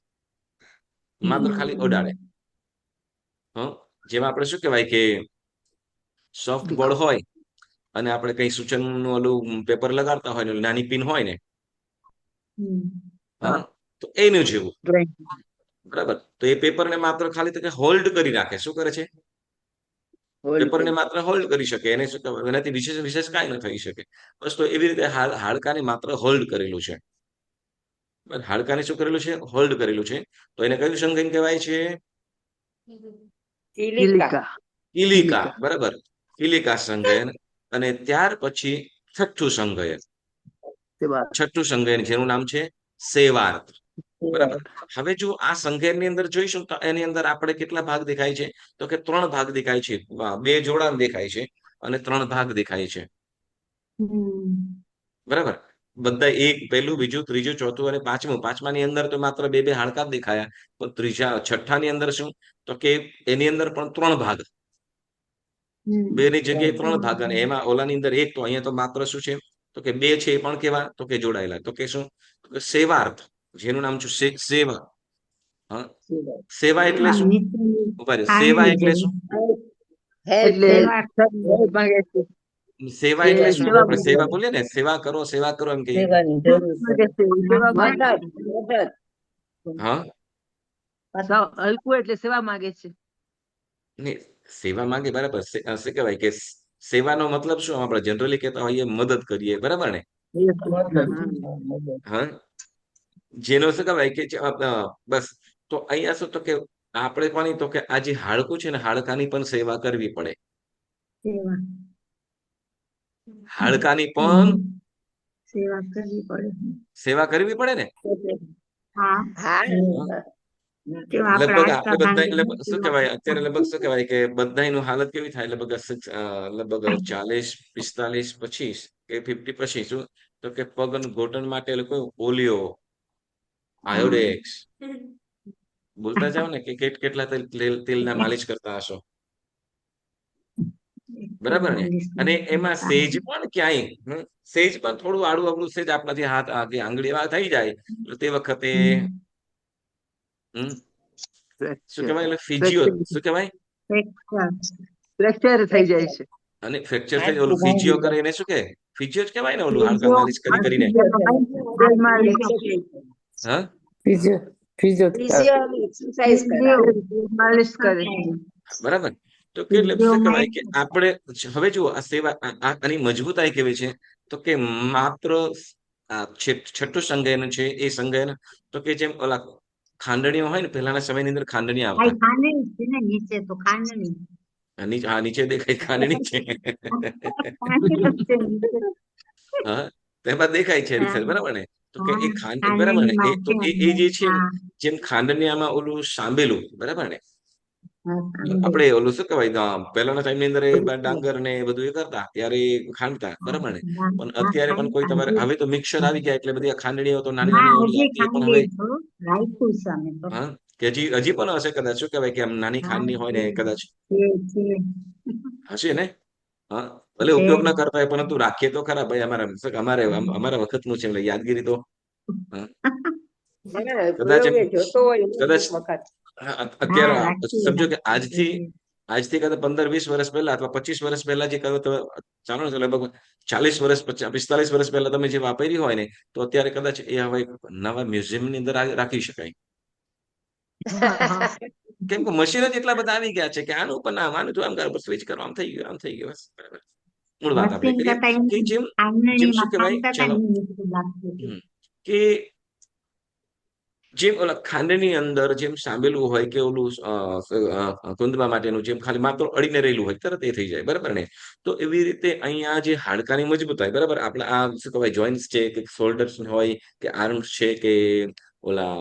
માત્ર ખાલી અડાડે. જેમાં આપણે શું કહેવાય કે સોફ્ટ બોર્ડ હોય અને આપણે કઈ સૂચનનું ઓલું પેપર લગાડતા હોય ને નાની પિન હોય ને, હા, તો એનું જેવું. બરાબર. તો એ પેપરને માત્ર ખાલી તો કે હોલ્ડ કરી રાખે. શું કરે છે? પેપરને માત્ર હોલ્ડ કરી શકે. એને શું કહેવાય, એનાથી વિશેષ કાંઈ ન થઈ શકે. બસ તો એવી રીતે હાડકાને માત્ર હોલ્ડ કરેલું છે. હાડકાને શું કરેલું છે? હોલ્ડ કરેલું છે. તો એને કયું સંઘન કહેવાય છે? કિલિકા. બરાબર. કિલિકા સંઘયન. અને ત્યાર પછી છઠ્ઠું સંઘયન. છઠ્ઠું સંઘયન જેનું નામ છે સેવાર્થ. બરાબર. હવે જો આ સંઘયનની અંદર જોઈશું તો એની અંદર આપણે કેટલા ભાગ દેખાય છે? તો કે 3 ભાગ દેખાય છે. 2 જોડાણ દેખાય છે અને 3 ભાગ દેખાય છે. બરાબર. બધા એક, પહેલું, બીજું, ત્રીજું, ચોથું અને પાંચમું. પાંચમાની અંદર તો માત્ર 2 હાડકા જ દેખાયા. પણ છઠ્ઠાની અંદર શું? તો કે એની અંદર પણ 3 ભાગ. 2 ની જગ્યાએ 3 ભાગ અને એમાં ઓલાની અંદર 1. તો અહીંયા તો માત્ર શું છે? તો કે 2 છે એ પણ કેવા? તો કે જોડાયેલા. તો કે શું? તો કે સેવાર્થ, જેનું નામ છે સેવા. હા, સેવા એટલે શું? સેવા એટલે શું? સેવા એટલે શું? આપણે સેવા બોલીએ ને, સેવા કરો એમ કહીએ. હા, એટલે સેવા માંગે છે. નહીં, સેવા માંગે. બરાબર. શું કહેવાય કે સેવાનો મતલબ શું? આપણે જનરલી કહેતા હોઈએ મદદ કરીએ. બરાબર ને? હા, જેનો શું કહેવાય કે બસ. તો અહીંયા શું? તો કે આપણે પણ તો કે આ જે હાડકું છે ને, હાડકાની પણ સેવા કરવી પડે. હાડકાની પણ સેવા કરવી પડે ને. લગભગ આપણે બધા શું કહેવાય અત્યારે લગભગ શું કહેવાય કે બધાની હાલત કેવી થાય? લગભગ 40, 45, 25 કે 50 પછી શું? તો કે પગ અને ઘૂંટણ માટે લોકો ઓલિયો, આયોડેક્સ બોલતા જાવ ને કે કેટલા તેલના માલિશ કરતા હશો. બરાબર ને? અને એમાં સેજ પણ ક્યાંય સેજ પણ થોડું આડું અવળું સેજ આપણાથી હાથ આંગળી થઈ જાય તે વખતે શું કહેવાય? એટલે ફિઝિયો શું કહેવાય? ફ્રેક્ચર થઈ જાય છે. અને ફ્રેક્ચર થઈ ઓલું ફિઝિયો કરે એને શું કહે? ફિઝિયો જ કહેવાય ને, ઓલું હાડકા માલિશ કરીને. હા, માલિશ કરે. બરાબર. તો એટલે શું કહેવાય કે આપણે હવે જુઓ આ સેવા આની મજબૂતાઈ કેવી છે? તો કે માત્ર છઠ્ઠું સંઘયન છે એ સંઘયન તો કે જેમ ઓલા ખાંડણીઓ હોય ને, પહેલાના સમયની અંદર ખાંડણી આવતા. નીચે દેખાય ખાંડણી છે. હા, તેમાં દેખાય છે. બરાબર ને? તો કે એ ખાંડ, બરાબર ને? એ તો એ જે છે ને, જેમ ખાંડણીયામાં ઓલું સાંભેલું. બરાબર ને? આપણે ઓલું શું કહેવાય પહેલાના ટાઈમની અંદર ડાંગર ને એ બધું એ કરતા ત્યારે ખાંડતા. બરાબર ને? પણ અત્યારે પણ કોઈ તમારે હવે તો મિક્સર આવી ગયા એટલે બધી ખાંડણીઓ તો નાની નાની ઓલી આવતી પણ હવે હા કે હજી પણ હશે કદાચ. શું કહેવાય કે આમ નાની ખાંડની હોય ને કદાચ હશે ને. હા, ભલે ઉપયોગ ના કરતા હોય પરંતુ રાખીએ તો ખરા ભાઈ. અમારા વખતનું છે એટલે યાદગીરી તો કદાચ અત્યારે સમજો કે આજથી કદાચ 15-20 વર્ષ પહેલા અથવા 25 વર્ષ પહેલા જે ચાલો ને, લગભગ 40 વર્ષ 45 વર્ષ પહેલા તમે જે વાપરી હોય ને, તો અત્યારે કદાચ એ હવે નવા મ્યુઝિયમ ની અંદર રાખી શકાય. કેમ કે મશીન જ એટલા બધા આવી ગયા છે કે આનું પણ આનું તો આમ સ્વિચ કરો, આમ થઈ ગયું બસ. બરાબર. મૂળ વાત આપણે કરીએ કે જેમ શું કહેવાય, ચાલો કે જેમ ઓલા ખાંડની અંદર જેમ સાંભેલું હોય કે ઓલું કુંદવા માટેનું જેમ ખાલી માત્ર અડીને રહેલું હોય તરત એ થઈ જાય. બરાબર ને? તો એવી રીતે અહીંયા જે હાડકાની મજબૂતાઈ, બરાબર, આપણે આ શું કહેવાય જોઈન્ટ્સ છે કે શોલ્ડર્સ હોય કે આર્મ્સ છે કે ઓલા,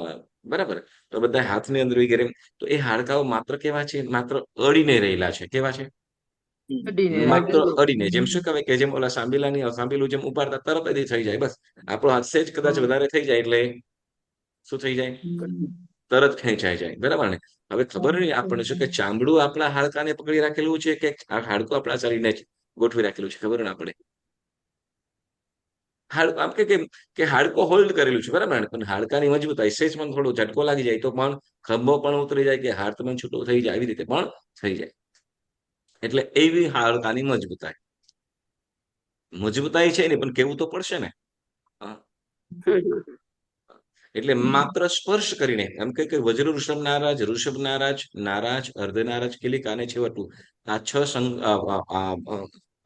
બરાબર, તો બધા હાથની અંદર વગેરે, તો એ હાડકાઓ માત્ર કેવા છે? માત્ર અડીને રહેલા છે. કેવા છે? માત્ર અડીને. જેમ શું કહેવાય કે જેમ ઓલા સાંભેલું જેમ ઉપાડતા તરત જ થઈ જાય. બસ આપણો હાથ સેજ કદાચ વધારે થઈ જાય એટલે શું થઈ જાય? તરત ખેંચાઈ જાય. બરાબર ને? હવે ખબર નહીં આપણને શું કે ચામડું આપણા હાડકાને પકડી રાખેલું છે કે આ હાડકું આપણા શરીરને ગોઠવી રાખેલું છે? ખબર ને આપણે આમ કે હાડકો હોલ્ડ કરેલું છે, બરાબર ને? પણ હાડકાની મજબૂતાઈ સેજ પણ થોડો ઝટકો લાગી જાય તો પણ ખંભો પણ ઉતરી જાય કે હાથ પણ છૂટો થઈ જાય, આવી રીતે પણ થઈ જાય. એટલે એવી હાડકાની મજબૂતાઈ છે ને, પણ કેવું તો પડશે ને. હા. એટલે માત્ર સ્પર્શ કરીને એમ કે વજ્ર ઋષભ નારાજ, ઋષભ નારાજ, નારાજ, અર્ધનારાજ, કિલિકા અને છેવટું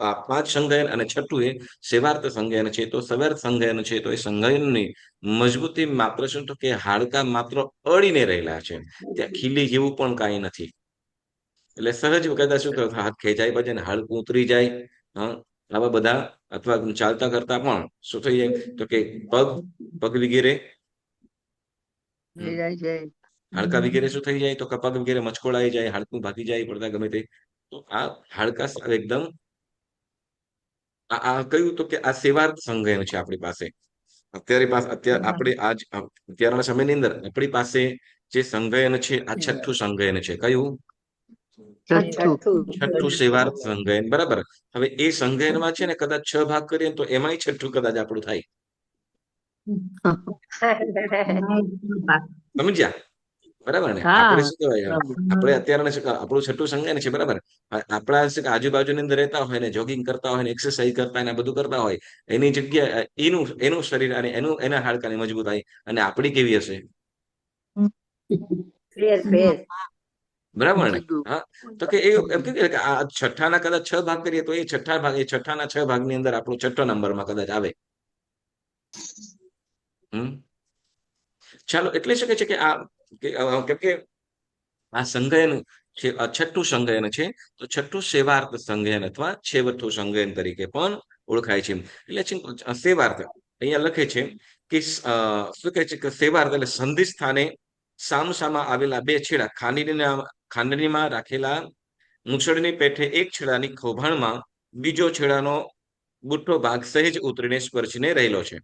આ પાંચ સંગાયન અને છઠ્ઠું એ સેવાર્થ સંગાયન છે. તો સવાર્થ સંગાયન છે તો એ સંગાયનની મજબૂતી માત્ર શું, તો કે હાડકા માત્ર અડીને રહેલા છે, ત્યાં ખીલી જેવું પણ કાંઈ નથી. એટલે સહજ કદાચ શું થયું, હાથ ખેંચાઈ પછી ને હાડકું ઉતરી જાય. હા, આવા બધા અથવા ચાલતા કરતા પણ શું થઈ જાય, તો કે પગ વગેરે જાય છે. હાડકા વગેરે શું થઈ જાય, તો કે પગ વગેરે મચકોડાઈ જાય, હાડકું ભાગી જાય પડતા ગમે તે. તો આ હાડકા એકદમ આ કયું, તો કે આ સેવાર્થ સંગાયન છે આપણી પાસે. અત્યારે આપણે અત્યારના સમયની અંદર આપણી પાસે જે સંગાયન છે આ છઠ્ઠું સંગાયન છે. કયું? છઠ્ઠું સેવાર્થ સંગાયન, બરાબર. હવે એ સંગાયનમાં છે ને કદાચ 6 ભાગ કરીએ તો એમાંય છઠ્ઠું કદાચ આપણું થાય. સમજ્યા? બરાબર ને? આપણે શું કહેવાય, આપણે અત્યારે આપણું છઠ્ઠું સંગાયન છે, બરાબર. આપણા આજુબાજુની અંદર રહેતા હોય ને, જોગિંગ કરતા હોય ને, એક્સરસાઇઝ કરતા હોય ને, બધું કરતા હોય, એની જગ્યાએ એનું શરીર અને એના હાડકાની મજબૂતાઈ અને આપણી કેવી હશે? બરાબર ને? હા, તો કે એમ કે આ છઠ્ઠાના કદાચ 6 ભાગ કરીએ તો એ છઠ્ઠાના 6 ભાગની અંદર આપણો છઠ્ઠો નંબરમાં કદાચ આવે. ચાલો, એટલે શું કે છે કે કેમ કે આ સંગાયન છે, છઠ્ઠું સંગાયન છે. તો છઠ્ઠું સેવાર્થ સંગાયન અથવા છેવટું સંગાયન તરીકે પણ ઓળખાય છે. એટલે સેવાર્થ અહીંયા લખે છે કે શું કહે છે કે સેવાર્થ એટલે સંધિ સ્થાને સામસામા આવેલા બે છેડા ખાંડણીમાં રાખેલા મૂછડની પેઠે એક છેડાની ખોભાણમાં બીજો છેડાનો બુઠ્ઠો ભાગ સહેજ ઉતરીને સ્પર્શીને રહેલો છે.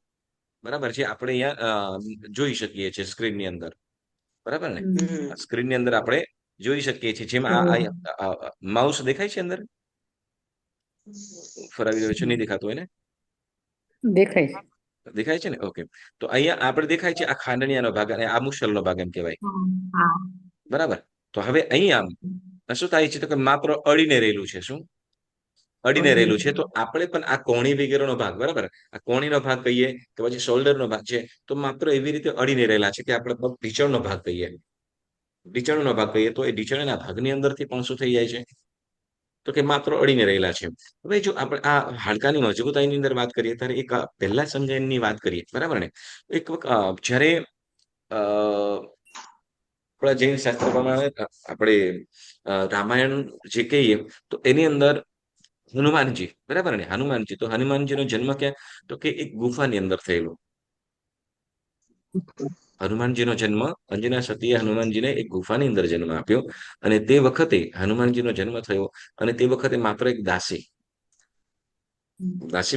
બરાબર છે, આપણે અહીંયા જોઈ શકીએ છીએ સ્ક્રીનની અંદર. બરાબર ને? સ્ક્રીનની અંદર આપણે જોઈ શકીએ છીએ. જેમ માઉસ દેખાય છે અંદર, ફરાવી રહ્યો છે, નહીં દેખાતું હોય ને? દેખાય છે ને? ઓકે. તો અહીંયા આપણે દેખાય છે આ ખાંડણીયાનો ભાગ અને આ મુશલનો ભાગ એમ કહેવાય. બરાબર. તો હવે અહીંયા શું થાય છે, તો કે માત્ર અડીને રહેલું છે. શું અડીને રહેલું છે? તો આપણે પણ આ કોણી વગેરેનો ભાગ, બરાબર, આ કોણીનો ભાગ કહીએ કે પછી શોલ્ડરનો ભાગ છે, તો માત્ર એવી રીતે અડીને રહેલા છે કે આપણે ઢીચણનો ભાગ કહીએ. ઢીચણનો ભાગ કહીએ તો એ ઢીચણના ભાગની અંદરથી પણ શું થઈ જાય છે, તો કે માત્ર અડીને રહેલા છે. હવે જો આપણે આ હાડકાની મજબૂતાઈની અંદર વાત કરીએ ત્યારે એક પહેલા સંગાયનની વાત કરીએ, બરાબર ને? એક જ્યારે આપણા જૈન શાસ્ત્ર પ્રમાણે આપણે રામાયણ જે કહીએ તો એની અંદર હનુમાનજી, બરાબર ને? હનુમાનજી, તો હનુમાનજીનો જન્મ ક્યાં, તો કે એક ગુફાની અંદર થયેલો. હનુમાનજીનો જન્મ અંજના સતીએ હનુમાનજીને એક ગુફાની અંદર જન્મ આપ્યો. અને તે વખતે હનુમાનજીનો જન્મ થયો અને તે વખતે માત્ર એક દાસી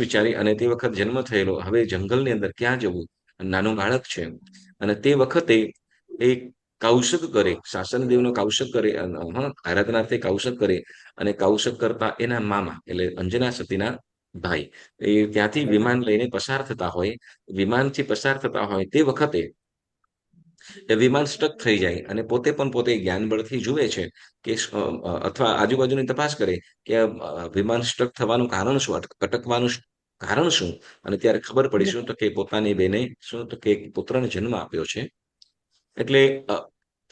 વિચારી અને તે વખત જન્મ થયેલો. હવે જંગલની અંદર ક્યાં જવું, નાનું બાળક છે અને તે વખતે એક કૌશક કરે, શાસન દેવનો કૌશક કરે, આરાધનાર્થે કૌશક કરે અને કૌશક કરતા એના મામા એટલે અંજના સતીના ભાઈ એ ત્યાંથી વિમાન લઈને પસાર થતા હોય, વિમાનથી પસાર થતા હોય તે વખતે એ વિમાન સ્ટક થઈ જાય અને પોતે જ્ઞાન બળથી જુએ છે કે અથવા આજુબાજુની તપાસ કરે કે વિમાન સ્ટક થવાનું કારણ શું, અટકવાનું કારણ શું. અને ત્યારે ખબર પડી શું, તો કે પોતાની બેને શું, તો કે પુત્રને જન્મ આપ્યો છે. એટલે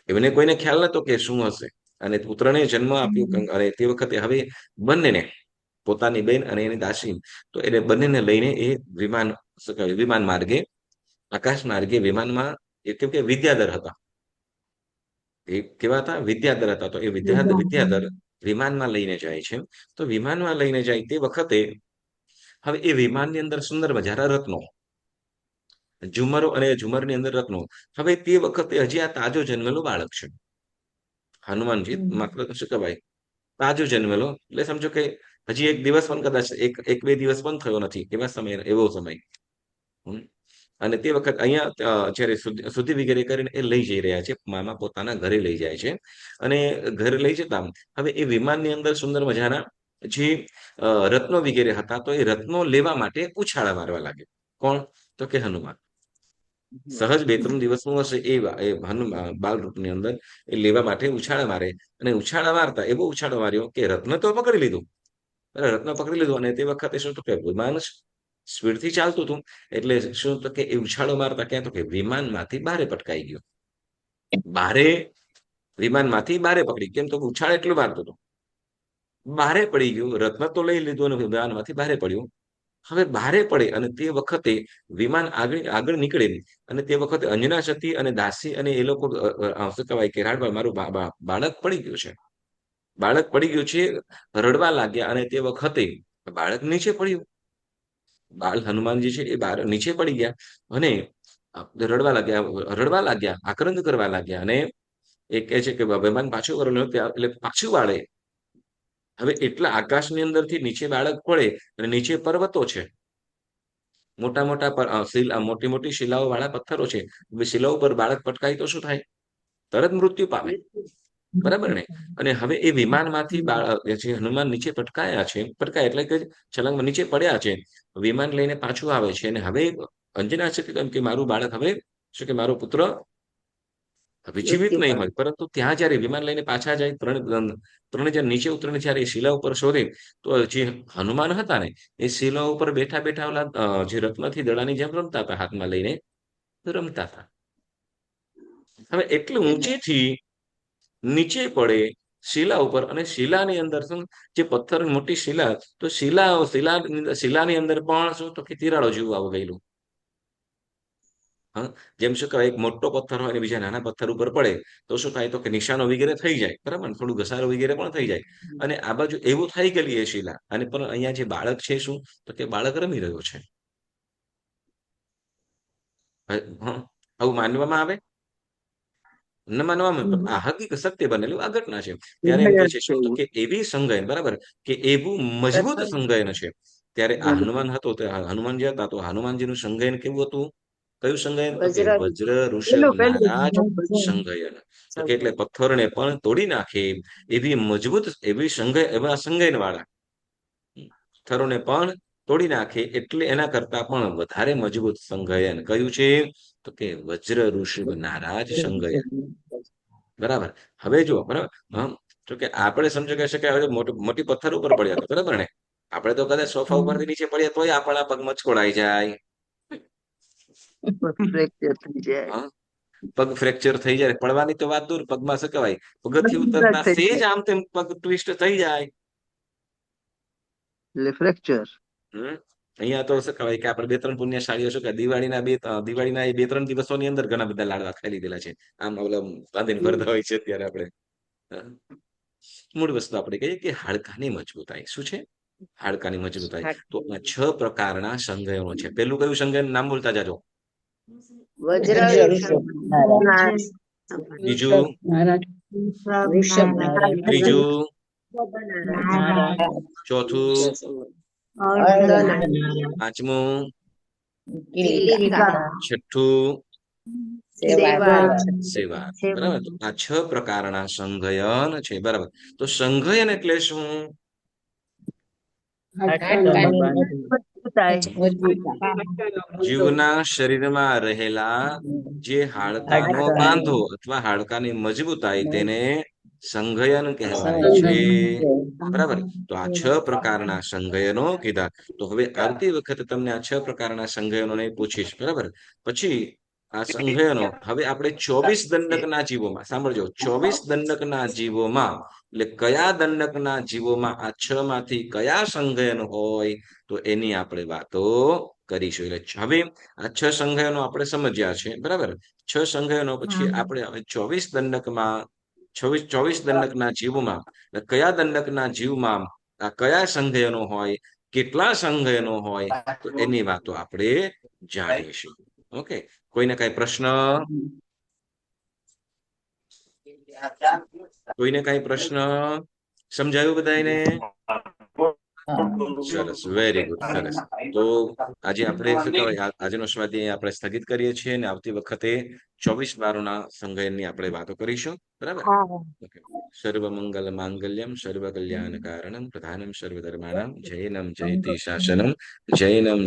એમને કોઈને ખ્યાલ નતો કે શું હશે અને પુત્રને જન્મ આપ્યો. અને તે વખતે હવે બંનેને, પોતાની બેન અને એની દાસી, તો એને બંનેને લઈને એ વિમાન માર્ગે, આકાશ માર્ગે વિમાનમાં, કેમ કે વિદ્યાધર હતા, એ કેવા હતા, વિદ્યાધર હતા. તો એ વિદ્યાધર વિમાનમાં લઈને જાય છે. તો વિમાનમાં લઈને જાય તે વખતે હવે એ વિમાનની અંદર સુંદર મજાના રત્નો, ઝુમરો અને ઝુમરની અંદર રત્નો. હવે તે વખતે હજી આ તાજો જન્મેલો બાળક છે હનુમાનજી, માત્ર શું કહેવાય, તાજો જન્મેલો. એટલે સમજો કે હજી એક દિવસ પણ કદાચ એક બે દિવસ પણ થયો નથી, એવો સમય. અને તે વખત અહીંયા જ્યારે શુદ્ધિ વગેરે કરીને એ લઈ જઈ રહ્યા છે, મામા પોતાના ઘરે લઈ જાય છે. અને ઘરે લઈ જતા હવે એ વિમાનની અંદર સુંદર મજાના જે રત્નો વગેરે હતા, તો એ રત્નો લેવા માટે ઉછાળા મારવા લાગે. કોણ? તો કે હનુમાન. સહજ 2-3 દિવસનું હશે એ હનુમાન બાલ રૂપની અંદર એ લેવા માટે ઉછાળા મારે, અને ઉછાળા મારતા એવો ઉછાળો માર્યો કે રત્ન તો પકડી લીધું. રત્ન પકડી લીધું, અને તે વખતે શું તો કે વિમાન સ્પીડથી ચાલતું હતું, એટલે શું તો કે એ ઉછાળો મારતા ક્યાં તો કે વિમાનમાંથી બારે પટકાઈ ગયો. વિમાનમાંથી બારે પકડી, કેમ તો ઉછાળ એટલું મારતો હતો, બારે પડી ગયું. રત્ન તો લઈ લીધું અને વિમાનમાંથી બારે પડ્યું. હવે બારે પડે અને તે વખતે વિમાન આગળ નીકળે, અને તે વખતે અંજના સતી અને દાસી અને એ લોકો શું કહેવાય કે રાડવા મારું બાળક પડી ગયું છે, બાળક પડી ગયું છે, રડવા લાગ્યા. અને તે વખતે બાળક નીચે પડ્યું, બાળ હનુમાનજી છે એ નીચે પડી ગયા અને રડવા લાગ્યા, આક્રંદ કરવા લાગ્યા. અને એ કહે છે કે વિમાન પાછું વળેલું એટલે પાછું વાળે. હવે એટલા આકાશની અંદરથી નીચે બાળક પડે, અને નીચે પર્વતો છે, મોટા મોટી મોટી શિલાઓ વાળા પથ્થરો છે. શિલાઓ પર બાળક પટકાય તો શું થાય? તરત મૃત્યુ પામે, બરાબર ને? અને હવે એ વિમાનમાંથી જે હનુમાન નીચે પટકાયા એટલે કે છલાંગમાં નીચે પડ્યા છે, વિમાન લઈને પાછું આવે છે. અને હવે અંજના છે કે મારું બાળક હવે શું કે મારો પુત્ર જીવિત નહીં હોય. પરંતુ ત્યાં જયારે વિમાન લઈને પાછા જાય, ત્રણે જણ નીચે ઉતરીને જયારે શિલા ઉપર શોધે, તો જે હનુમાન હતા ને એ શિલા ઉપર બેઠા બેઠા ઓલા જે રત્નથી દડાની જેમ રમતા હતા, હાથમાં લઈને રમતા હતા. હવે એટલે ઊંચેથી નીચે પડે શિલા ઉપર, અને શિલાની અંદર શું જે પથ્થર મોટી શિલા, તો શિલાની અંદર પણ શું તો કે તિરાડો જેવું આવું ગયેલું. જેમ શું કહેવાય, એક મોટો પથ્થર હોય અને બીજા નાના પથ્થર ઉપર પડે તો શું થાય? તો કે નિશાનો વગેરે થઈ જાય, બરાબર ને? થોડું ઘસારો વગેરે પણ થઈ જાય. અને આ બાજુ એવું થઈ ગયેલી એ શિલા, અને પણ અહીંયા જે બાળક છે શું તો કે બાળક રમી રહ્યો છે. આવું માનવામાં આવે? ન માનવામાં, આ હકીકત સત્ય બનેલું આ ઘટના છે. ત્યારે એમ કહે છે શું તો કે એવી સંગયન, બરાબર, કે એવું મજબૂત સંગયન છે. ત્યારે આ હનુમાન હતો, હનુમાનજી હતા, તો હનુમાનજીનું સંગયન કેવું હતું? કયું સંગયન? તો કે વજ્ર ઋષભ નારાજ સંગયન. તો કે એટલે પથ્થરને પણ તોડી નાખે એવી મજબૂત એવા સંગયન વાળા, પથ્થરોને પણ તોડી નાખે એટલે એના કરતા પણ વધારે મજબૂત સંગયન કયું છે? તો કે વજ્ર ઋષભ નારાજ સંગયન. બરાબર. હવે જો બરાબર, તો કે આપણે સમજો કે હવે મોટી પથ્થર ઉપર પડ્યા હતા, બરાબર ને? આપણે તો કદાચ સોફા ઉપરથી નીચે પડ્યા તોય આપણા પગ મચકોડાઈ જાય, પગ ફ્રેક્ચર થઈ જાય. પડવાની તો વાત દૂર, પગમાં શું કહેવાય, પગથી ઉતરતા સેજ આમ તેમ પગ ટ્વિસ્ટ થઈ જાય, એટલે ફ્રેક્ચર. અહીંયા તો શું કહેવાય કે આપણે 2-3 પુણ્યશાળીઓ શું કે દિવાળીના એ 2-3 દિવસોની અંદર ઘણા બધા લાડવા ખાઈ લીધેલા છે. આમ ઓલા બાંધીને ભરતા હોય છે ત્યારે આપણે. મૂળ વસ્તુ આપણે કહીએ કે હાડકાની મજબૂતાઈ શું છે? હાડકાની મજબૂતાઈ. તો આ 6 પ્રકારના સંગયનો છે. પેલું કયું સંગયન? નામ બોલતા જાજો. બીજું, ત્રીજું, ચોથું, પાંચમું, છઠ્ઠું, સેવા. બરાબર. આ 6 પ્રકારના સંગયન છે. બરાબર. તો સંગયન એટલે શું? જીવના શરીરમાં રહેલા જે હાડકાનો બાંધો અથવા હાડકાની મજબૂતાઈ તેને સંગયન કહેવાય છે. બરાબર. તો આ 6 પ્રકારના સંગયનો કીધા. તો હવે આવતી વખતે તમને આ 6 પ્રકારના સંગયનોને પૂછીશ, બરાબર? પછી આ સંગયનો હવે આપણે 24 દંડકના જીવોમાં સાંભળજો, 24 દંડકના જીવોમાં એટલે કયા દંડકના જીવોમાં આ 6 માંથી કયા સંગયન હોય તો એની આપણે વાતો કરીશું. એટલે હવે આ 6 સંગયનો આપણે સમજ્યા છે, બરાબર? 6 સંગયનો પછી આપણે હવે 24 દંડકના જીવોમાં કયા દંડકના જીવમાં આ કયા સંગયનો હોય, કેટલા સંગયનો હોય તો એની વાતો આપણે જાણીશું. ઓકે, કોઈને કઈ પ્રશ્ન? કોઈને કઈ પ્રશ્ન? સમજાયું બધાને? સરસ, વેરી ગુડ, સરસ. તો આજે આપણે શું કહેવાય આજનો સ્વાધ્યાય આપણે સ્થગિત કરીએ છીએ અને આવતી વખતે 24 વારોના સંગયનની આપણે વાતો કરીશું, બરાબર? સર્વ મંગલ માંગલ્યમ સર્વ કલ્યાણ કારણમ પ્રધાનમ સર્વ ધર્માણામ જૈનમ જયતિ શાસનમ જૈનમ